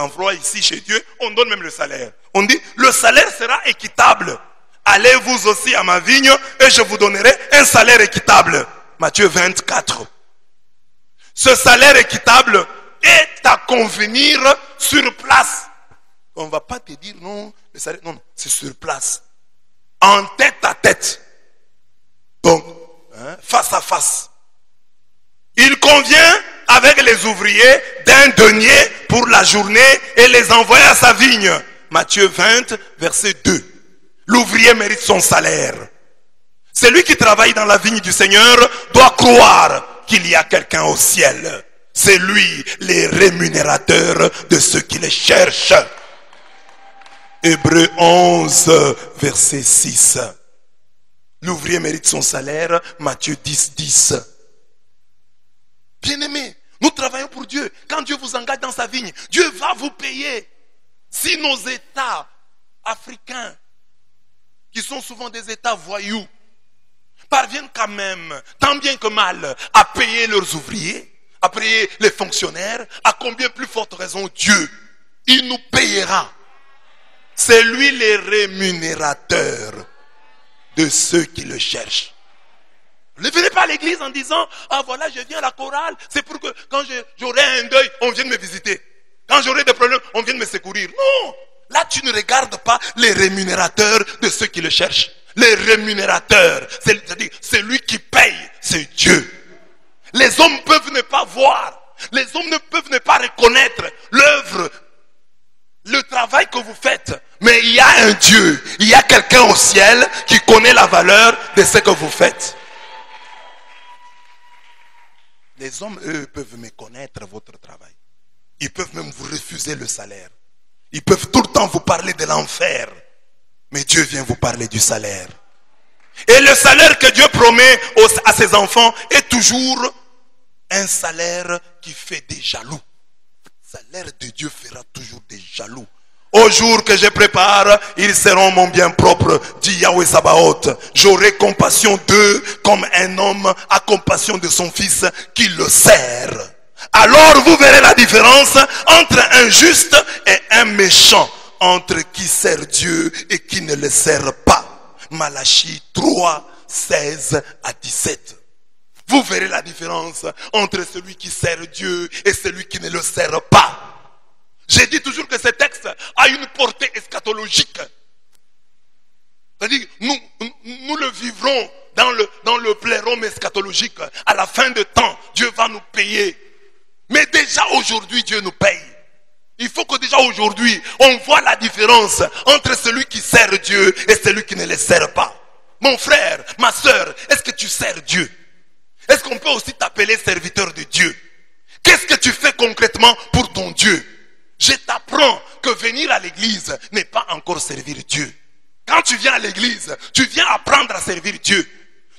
d'emploi ici chez Dieu, on donne même le salaire. On dit, le salaire sera équitable. Allez vous aussi à ma vigne et je vous donnerai un salaire équitable. Matthieu 24. Ce salaire équitable est à convenir sur place. On ne va pas te dire non, le salaire, non, c'est sur place. En tête à tête. Donc, face à face. Il convient avec les ouvriers d'un denier pour la journée et les envoyer à sa vigne. Matthieu 20, verset 2. L'ouvrier mérite son salaire. Celui qui travaille dans la vigne du Seigneur doit croire qu'il y a quelqu'un au ciel. C'est lui, les rémunérateurs de ceux qui les cherchent. Hébreux 11, verset 6. L'ouvrier mérite son salaire. Matthieu 10, 10. Bien-aimés, nous travaillons pour Dieu. Quand Dieu vous engage dans sa vigne, Dieu va vous payer. Si nos États africains, qui sont souvent des États voyous, parviennent quand même, tant bien que mal, à payer leurs ouvriers, à payer les fonctionnaires, à combien plus forte raison Dieu, il nous payera. C'est lui les rémunérateurs de ceux qui le cherchent. Ne venez pas à l'église en disant, ah voilà, je viens à la chorale, c'est pour que quand j'aurai un deuil, on vienne me visiter. Quand j'aurai des problèmes, on vienne me secourir. Non, là tu ne regardes pas les rémunérateurs de ceux qui le cherchent. Les rémunérateurs, c'est-à-dire celui qui paye, c'est Dieu. Les hommes peuvent ne pas voir, les hommes ne peuvent ne pas reconnaître l'œuvre, le travail que vous faites. Mais il y a un Dieu, il y a quelqu'un au ciel qui connaît la valeur de ce que vous faites. Les hommes, eux, peuvent méconnaître votre travail. Ils peuvent même vous refuser le salaire. Ils peuvent tout le temps vous parler de l'enfer. Mais Dieu vient vous parler du salaire. Et le salaire que Dieu promet à ses enfants est toujours un salaire qui fait des jaloux. Le salaire de Dieu fera toujours des jaloux. Au jour que je prépare, ils seront mon bien propre, dit Yahweh Sabaoth. J'aurai compassion d'eux comme un homme a compassion de son fils qui le sert. Alors vous verrez la différence entre un juste et un méchant, entre qui sert Dieu et qui ne le sert pas. Malachie 3, 16 à 17. Vous verrez la différence entre celui qui sert Dieu et celui qui ne le sert pas. J'ai dit toujours que ce texte a une portée eschatologique. C'est-à-dire, nous le vivrons dans le plérum eschatologique. À la fin de temps, Dieu va nous payer. Mais déjà aujourd'hui, Dieu nous paye. Il faut que déjà aujourd'hui, on voit la différence entre celui qui sert Dieu et celui qui ne le sert pas. Mon frère, ma soeur, est-ce que tu sers Dieu? Est-ce qu'on peut aussi t'appeler serviteur de Dieu? Qu'est-ce que tu fais concrètement pour ton Dieu? Je t'apprends que venir à l'église n'est pas encore servir Dieu. Quand tu viens à l'église, tu viens apprendre à servir Dieu.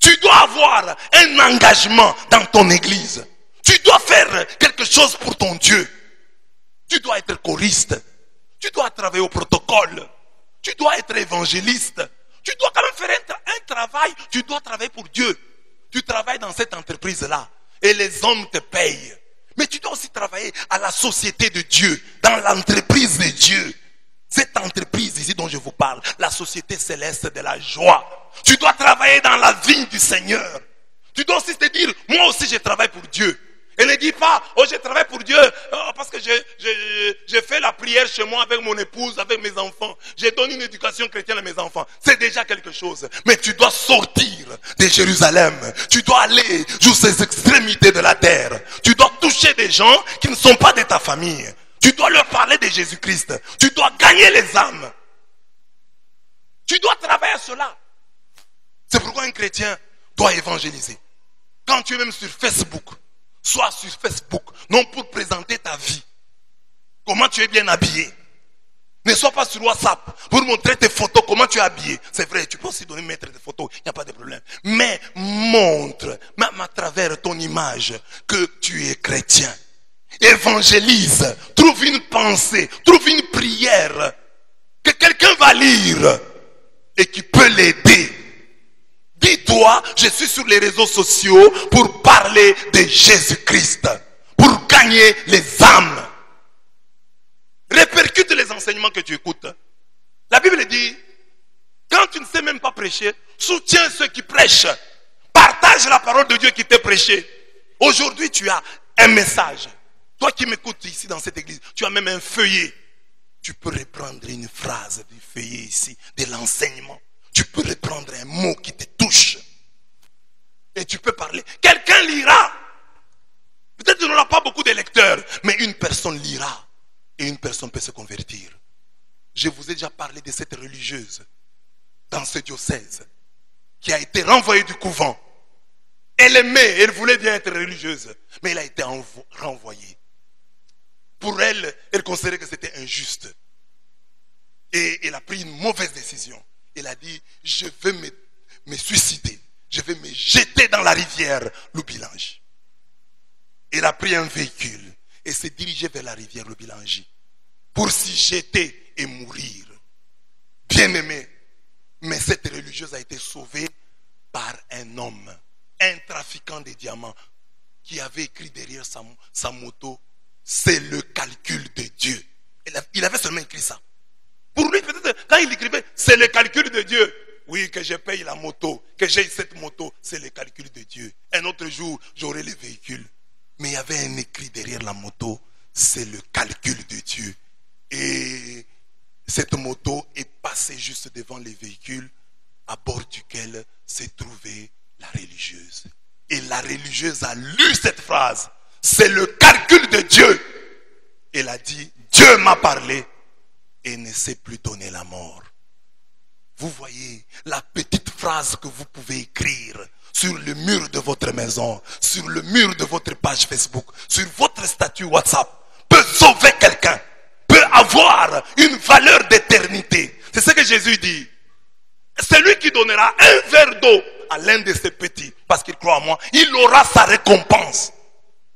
Tu dois avoir un engagement dans ton église. Tu dois faire quelque chose pour ton Dieu. Tu dois être choriste. Tu dois travailler au protocole. Tu dois être évangéliste. Tu dois quand même faire un travail. Tu dois travailler pour Dieu. Tu travailles dans cette entreprise-là et les hommes te payent. Mais tu dois aussi travailler à la société de Dieu, dans l'entreprise de Dieu. Cette entreprise ici dont je vous parle, la société céleste de la joie. Tu dois travailler dans la vigne du Seigneur. Tu dois aussi te dire, moi aussi je travaille pour Dieu. Et ne dis pas, oh je travaille pour Dieu, parce que je fais la prière chez moi avec mon épouse, avec mes enfants. Je donne une éducation chrétienne à mes enfants. C'est déjà quelque chose. Mais tu dois sortir de Jérusalem. Tu dois aller jusqu'aux extrémités de la terre. Tu dois toucher des gens qui ne sont pas de ta famille. Tu dois leur parler de Jésus-Christ. Tu dois gagner les âmes. Tu dois travailler à cela. C'est pourquoi un chrétien doit évangéliser. Quand tu es même sur Facebook, sois sur Facebook, non pour présenter ta vie. Comment tu es bien habillé. Ne sois pas sur WhatsApp pour montrer tes photos, comment tu es habillé. C'est vrai, tu peux aussi donner mettre des photos, il n'y a pas de problème. Mais montre, même à travers ton image, que tu es chrétien. Évangélise, trouve une pensée, trouve une prière que quelqu'un va lire et qui peut l'aider. Dis-toi, je suis sur les réseaux sociaux pour parler de Jésus-Christ, pour gagner les âmes. Répercute les enseignements que tu écoutes. La Bible dit, quand tu ne sais même pas prêcher, soutiens ceux qui prêchent. Partage la parole de Dieu qui t'est prêchée. Aujourd'hui, tu as un message. Toi qui m'écoutes ici dans cette église, tu as même un feuillet. Tu peux reprendre une phrase du feuillet ici, de l'enseignement. Tu peux reprendre un mot qui te touche. Et tu peux parler. Quelqu'un lira. Peut-être qu'il n'aura pas beaucoup de lecteurs, mais une personne lira. Et une personne peut se convertir. Je vous ai déjà parlé de cette religieuse dans ce diocèse qui a été renvoyée du couvent. Elle aimait, elle voulait bien être religieuse, mais elle a été renvoyée. Pour elle, elle considérait que c'était injuste. Et elle a pris une mauvaise décision. Elle a dit, je vais me suicider. Je vais me jeter dans la rivière Loubilangi. Elle a pris un véhicule et s'est dirigée vers la rivière Loubilangi pour s'y jeter et mourir. Bien aimé, mais cette religieuse a été sauvée par un homme, un trafiquant de diamants qui avait écrit derrière sa moto, c'est le calcul de Dieu. Il avait seulement écrit ça. Pour lui, peut-être, quand il écrivait, c'est le calcul de Dieu. Oui, que je paye la moto, que j'ai cette moto, c'est le calcul de Dieu. Un autre jour, j'aurai le véhicule. Mais il y avait un écrit derrière la moto, c'est le calcul de Dieu. Et cette moto est passée juste devant les véhicules à bord duquel s'est trouvée la religieuse. Et la religieuse a lu cette phrase, c'est le calcul de Dieu. Elle a dit, Dieu m'a parlé et ne sait plus donner la mort. Vous voyez la petite phrase que vous pouvez écrire sur le mur de votre maison, sur le mur de votre page Facebook, sur votre statut WhatsApp, peut sauver quelqu'un, peut avoir une valeur d'éternité. C'est ce que Jésus dit. Celui qui donnera un verre d'eau à l'un de ses petits, parce qu'il croit en moi, il aura sa récompense.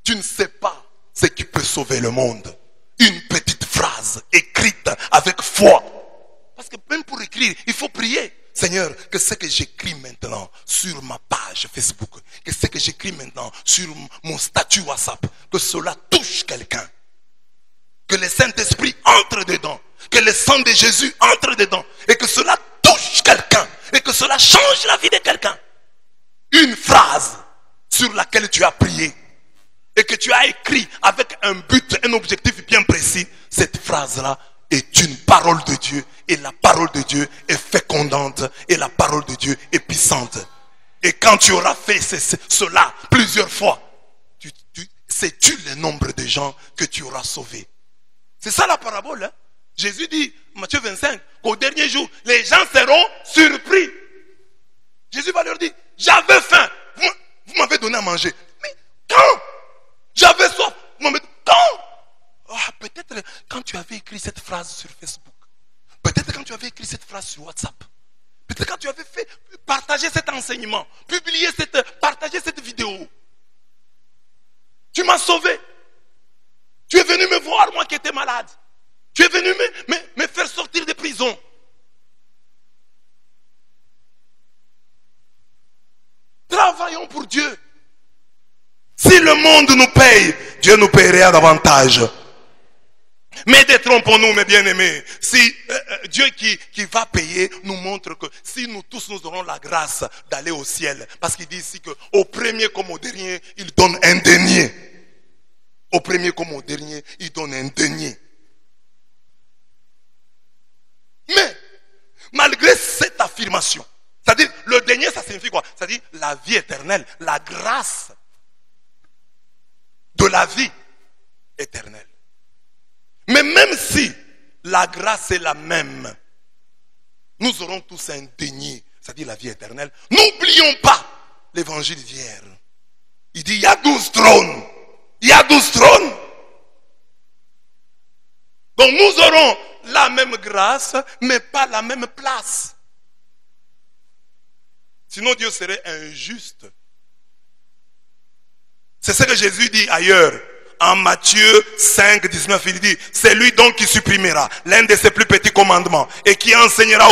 Tu ne sais pas ce qui peut sauver le monde. Une petite phrase écrite avec foi. Parce que même pour écrire, il faut prier. Seigneur, que ce que j'écris maintenant sur ma page Facebook, que ce que j'écris maintenant sur mon statut WhatsApp, que cela touche quelqu'un. Que le Saint-Esprit entre dedans. Que le sang de Jésus entre dedans. Et que cela touche quelqu'un. Et que cela change la vie de quelqu'un. Une phrase sur laquelle tu as prié. Et que tu as écrit avec un but, un objectif bien précis. Cette phrase-là est une parole de Dieu. Et la parole de Dieu est fécondante. Et la parole de Dieu est puissante. Et quand tu auras fait cela plusieurs fois, sais-tu le nombre de gens que tu auras sauvés? C'est ça la parabole. Hein? Jésus dit, Matthieu 25, qu'au dernier jour, les gens seront surpris. Jésus va leur dire, j'avais faim. Vous m'avez donné à manger. Mais quand? J'avais soif. Vous m'avez dit, quand? Peut-être quand tu avais écrit cette phrase sur Facebook. Peut-être quand tu avais écrit cette phrase sur WhatsApp. Peut-être quand tu avais fait partager cet enseignement. Partager cette vidéo. Tu m'as sauvé. Tu es venu me voir, moi qui étais malade. Tu es venu me faire sortir de prison. Travaillons pour Dieu. Si le monde nous paye, Dieu nous paierait davantage. Mais détrompons-nous, mes bien-aimés. Si Dieu qui va payer nous montre que si nous tous nous aurons la grâce d'aller au ciel, parce qu'il dit ici qu'au premier comme au dernier, il donne un denier. Au premier comme au dernier, il donne un denier. Mais, malgré cette affirmation, c'est-à-dire, le denier, ça signifie quoi? C'est-à-dire, la vie éternelle, la grâce de la vie éternelle. Mais même si la grâce est la même, nous aurons tous un denier, c'est-à-dire la vie éternelle. N'oublions pas l'évangile d'hier. Il dit, il y a 12 trônes. Il y a 12 trônes. Donc nous aurons la même grâce, mais pas la même place. Sinon Dieu serait injuste. C'est ce que Jésus dit ailleurs. En Matthieu 5, 19, il dit, c'est lui donc qui supprimera l'un de ses plus petits commandements et qui enseignera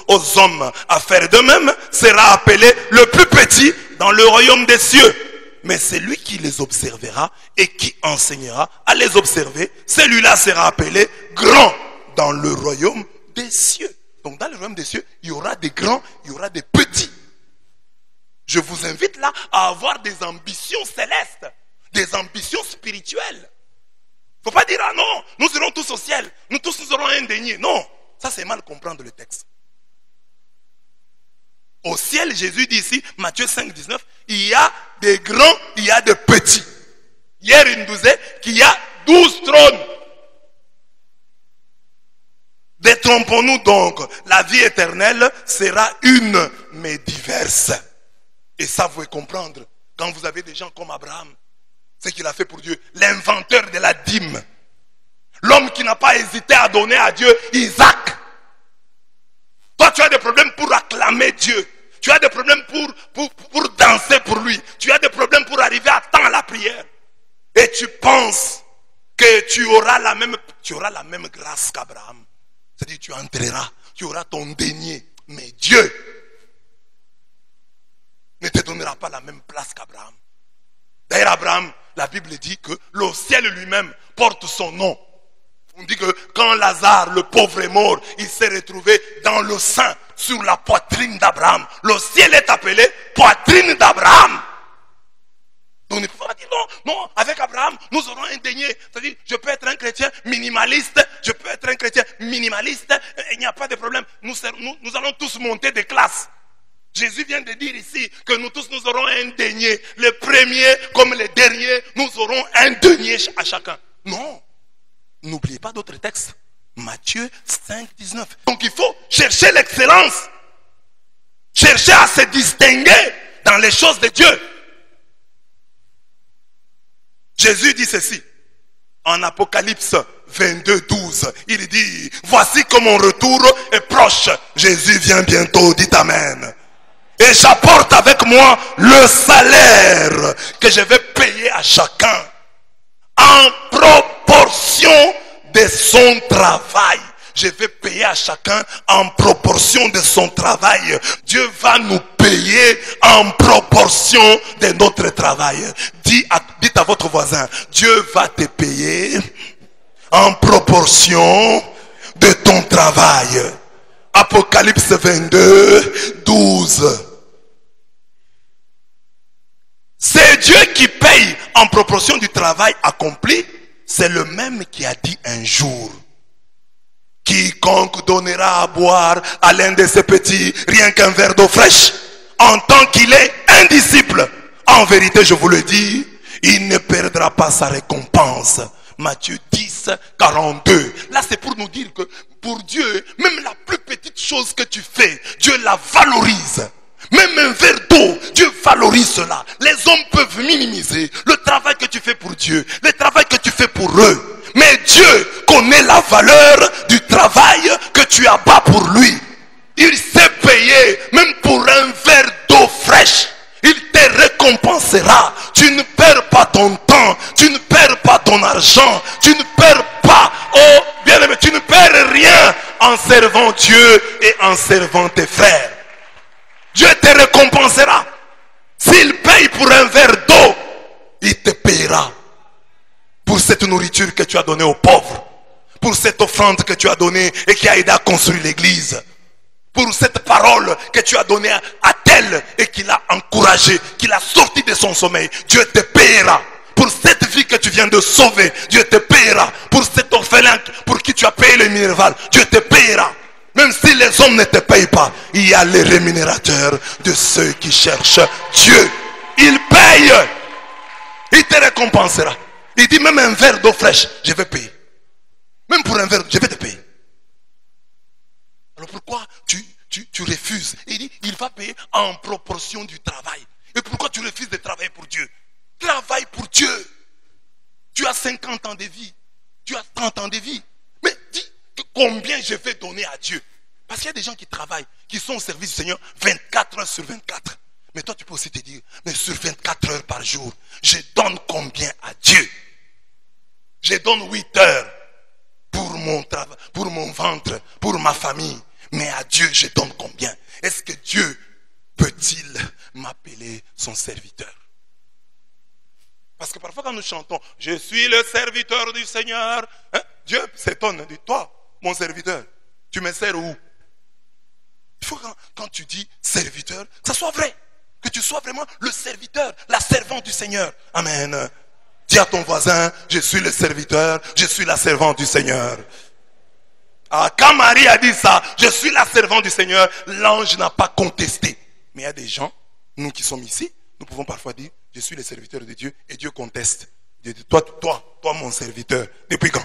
aux hommes à faire de même, sera appelé le plus petit dans le royaume des cieux. Mais celui qui les observera et qui enseignera à les observer, celui-là sera appelé grand dans le royaume des cieux. Donc dans le royaume des cieux, il y aura des grands, il y aura des petits. Je vous invite là à avoir des ambitions célestes, des ambitions spirituelles. Il ne faut pas dire, ah non, nous irons tous au ciel, nous tous nous aurons un denier. Non, ça c'est mal comprendre le texte. Au ciel, Jésus dit ici, Matthieu 5, 19, il y a des grands, il y a des petits. Hier, il nous disait qu'il y a 12 trônes. Détrompons-nous donc, la vie éternelle sera une, mais diverse. Et ça, vous pouvez comprendre, quand vous avez des gens comme Abraham, ce qu'il a fait pour Dieu, l'inventeur de la dîme, l'homme qui n'a pas hésité à donner à Dieu Isaac. Toi, tu as des problèmes pour acclamer Dieu. Tu as des problèmes pour danser pour lui. Tu as des problèmes pour arriver à temps à la prière. Et tu penses que tu auras la même grâce qu'Abraham. C'est-à-dire tu entreras, tu auras ton denier. Mais Dieu ne te donnera pas la même place qu'Abraham. D'ailleurs, Abraham, la Bible dit que le ciel lui-même porte son nom. On dit que quand Lazare, le pauvre, est mort, il s'est retrouvé dans le sein, sur la poitrine d'Abraham. Le ciel est appelé poitrine d'Abraham. Donc, il ne faut pas dire non, avec Abraham, nous aurons un denier. C'est-à-dire, je peux être un chrétien minimaliste, je peux être un chrétien minimaliste, il n'y a pas de problème. Nous allons tous monter des classes. Jésus vient de dire ici que nous tous, nous aurons un denier. Les premiers comme les derniers, nous aurons un denier à chacun. Non. N'oubliez pas d'autres textes. Matthieu 5, 19. Donc il faut chercher l'excellence. Chercher à se distinguer dans les choses de Dieu. Jésus dit ceci. En Apocalypse 22, 12. Il dit, voici que mon retour est proche. Jésus vient bientôt, dites Amen. Et j'apporte avec moi le salaire que je vais payer à chacun en proportion de son travail. Je vais payer à chacun en proportion de son travail. Dieu va nous payer en proportion de notre travail. Dites à votre voisin, Dieu va te payer en proportion de ton travail. Apocalypse 22, 12. C'est Dieu qui paye en proportion du travail accompli. C'est le même qui a dit un jour, quiconque donnera à boire à l'un de ses petits rien qu'un verre d'eau fraîche, en tant qu'il est un disciple, en vérité je vous le dis, il ne perdra pas sa récompense. Matthieu 10, 42. Là c'est pour nous dire que pour Dieu, même la plus petite chose que tu fais, Dieu la valorise. Même un verre d'eau, Dieu valorise cela. Les hommes peuvent minimiser le travail que tu fais pour Dieu, le travail que tu fais pour eux. Mais Dieu connaît la valeur du travail que tu abats pour lui. Il s'est payé même pour un verre d'eau fraîche. Il te récompensera. Tu ne perds pas ton temps, tu ne perds pas ton argent, tu ne perds pas, oh bien-aimé, tu ne perds rien en servant Dieu et en servant tes frères. Dieu te récompensera. S'il paye pour un verre d'eau, il te payera pour cette nourriture que tu as donnée aux pauvres, pour cette offrande que tu as donnée et qui a aidé à construire l'église, pour cette parole que tu as donnée à tel et qui l'a encouragé, qui l'a sorti de son sommeil. Dieu te payera. Pour cette vie que tu viens de sauver, Dieu te payera. Pour cet orphelin pour qui tu as payé le minerval, Dieu te payera. Même si les hommes ne te payent pas, il y a les rémunérateurs de ceux qui cherchent Dieu. Il paye. Il te récompensera. Il dit même un verre d'eau fraîche, je vais payer. Même pour un verre, je vais te payer. Alors pourquoi tu refuses? Il dit, il va payer en proportion du travail. Et pourquoi tu refuses de travailler pour Dieu? Travaille pour Dieu. Tu as 50 ans de vie. Tu as 30 ans de vie. Mais dis combien je vais donner à Dieu. Parce qu'il y a des gens qui travaillent, qui sont au service du Seigneur 24 heures sur 24. Mais toi tu peux aussi te dire, mais sur 24 heures par jour, je donne combien à Dieu? Je donne 8 heures pour mon travail, pour mon ventre, pour ma famille. Mais à Dieu, je donne combien? Est-ce que Dieu peut-il m'appeler son serviteur? Parce que parfois quand nous chantons, je suis le serviteur du Seigneur, hein, Dieu s'étonne, dit, toi, mon serviteur, tu me sers où? Il faut quand tu dis serviteur, que ça soit vrai. Que tu sois vraiment le serviteur, la servante du Seigneur. Amen. Dis à ton voisin, je suis le serviteur, je suis la servante du Seigneur. Ah, quand Marie a dit ça, je suis la servante du Seigneur, l'ange n'a pas contesté. Mais il y a des gens, nous qui sommes ici, nous pouvons parfois dire, je suis le serviteur de Dieu, et Dieu conteste. Dieu dit, toi mon serviteur, depuis quand?